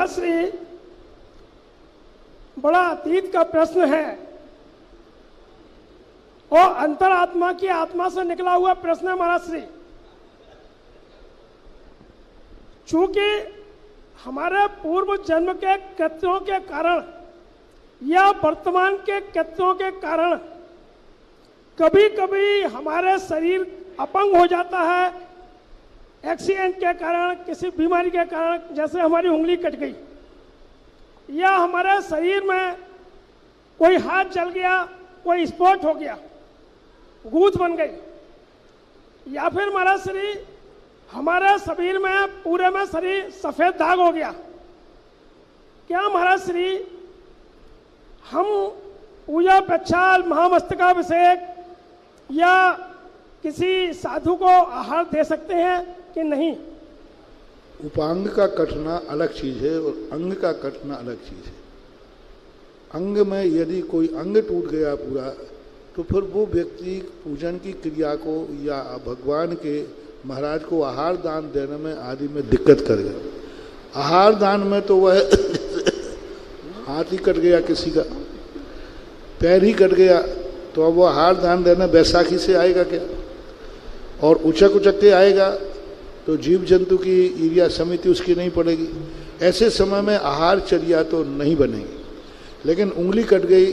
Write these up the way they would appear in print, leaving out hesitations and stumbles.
महाराज श्री, बड़ा अतीत का प्रश्न है और अंतरात्मा की आत्मा से निकला हुआ प्रश्न है महाराज श्री। चूंकि हमारे पूर्व जन्म के कृत्यों के कारण या वर्तमान के कृत्यों के कारण कभी कभी हमारे शरीर अपंग हो जाता है, एक्सीडेंट के कारण, किसी बीमारी के कारण, जैसे हमारी उंगली कट गई, या हमारे शरीर में कोई हाथ जल गया, कोई स्पॉट हो गया, गूंथ बन गई, या फिर महाराज श्री हमारे शरीर में पूरे में शरीर सफेद दाग हो गया। क्या महाराज श्री हम पूजा प्रक्षाल महामस्तकाभिषेक या किसी साधु को आहार दे सकते हैं कि नहीं? उपांग का कटना अलग चीज है और अंग का कटना अलग चीज है। अंग में यदि कोई अंग टूट गया पूरा, तो फिर वो व्यक्ति पूजन की क्रिया को या भगवान के महाराज को आहार दान देने में आदि में दिक्कत करेगा। आहार दान में तो वह हाथ ही कट गया, किसी का पैर ही कट गया, तो अब वो आहार दान देना बैसाखी से आएगा क्या? और उचक उचक के आएगा तो जीव जंतु की ईर्ष्या समिति उसकी नहीं पड़ेगी। ऐसे समय में आहार चर्या तो नहीं बनेगी। लेकिन उंगली कट गई,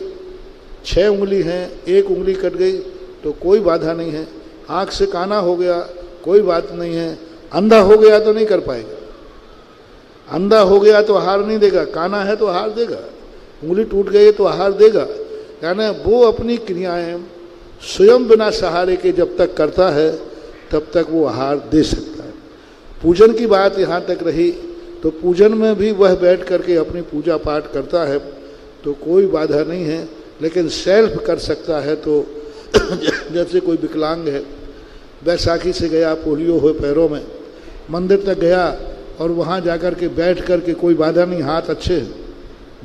6 उंगली हैं, 1 उंगली कट गई तो कोई बाधा नहीं है। आँख से काना हो गया, कोई बात नहीं है। अंधा हो गया तो नहीं कर पाएगा। अंधा हो गया तो आहार नहीं देगा, काना है तो आहार देगा, उंगली टूट गई तो आहार देगा। यानी वो अपनी क्रियाएं स्वयं बिना सहारे के जब तक करता है तब तक वो आहार दे सकता है। पूजन की बात यहाँ तक रही तो पूजन में भी वह बैठ करके अपनी पूजा पाठ करता है तो कोई बाधा नहीं है। लेकिन सेल्फ कर सकता है तो जैसे कोई विकलांग है, बैसाखी से गया, पोलियो हो पैरों में, मंदिर तक गया और वहाँ जाकर के बैठ करके कोई बाधा नहीं, हाथ अच्छे हैं,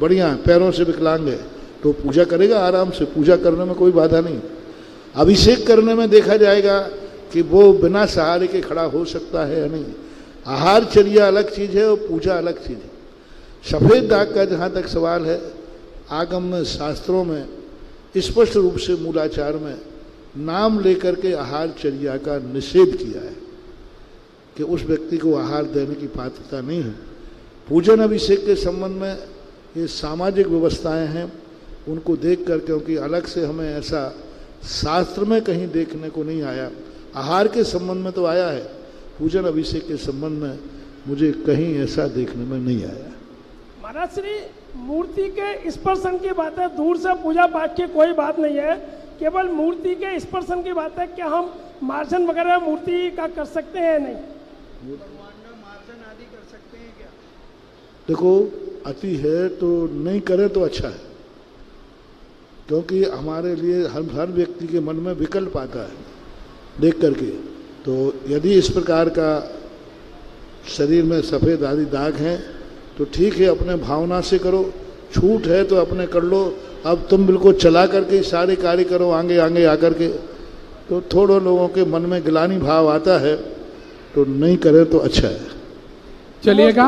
बढ़िया है, पैरों से विकलांग है, तो पूजा करेगा आराम से, पूजा करने में कोई बाधा नहीं। अभिषेक करने में देखा जाएगा कि वो बिना सहारे के खड़ा हो सकता है या नहीं। आहार चर्या अलग चीज़ है और पूजा अलग चीज़ है। सफ़ेद दाग का जहाँ तक सवाल है, आगम में, शास्त्रों में स्पष्ट रूप से मूलाचार में नाम लेकर के आहार चर्या का निषेध किया है कि उस व्यक्ति को आहार देने की पात्रता नहीं है। पूजन अभिषेक के संबंध में ये सामाजिक व्यवस्थाएं हैं, उनको देख कर, क्योंकि अलग से हमें ऐसा शास्त्र में कहीं देखने को नहीं आया। आहार के संबंध में तो आया है, पूजन अभिषेक के संबंध में मुझे कहीं ऐसा देखने में नहीं आया। महाराज श्री, मूर्ति के स्पर्शन की बात है, दूर से पूजा पाठ की कोई बात नहीं है, केवल मूर्ति के स्पर्शन की बात है। क्या हम मार्जन वगैरह मूर्ति का कर सकते हैं? नहीं, मार्जन आदि कर सकते हैं क्या? देखो, अति है तो नहीं करें तो अच्छा है, क्योंकि हमारे लिए हर व्यक्ति के मन में विकल्प आता है देख करके। तो यदि इस प्रकार का शरीर में सफ़ेद आदि दाग हैं तो ठीक है, अपने भावना से करो। छूट है तो अपने कर लो। अब तुम बिल्कुल चला करके सारे कार्य करो आगे आगे आकर के, तो थोड़े लोगों के मन में गिलानी भाव आता है, तो नहीं करें तो अच्छा है। चलिएगा।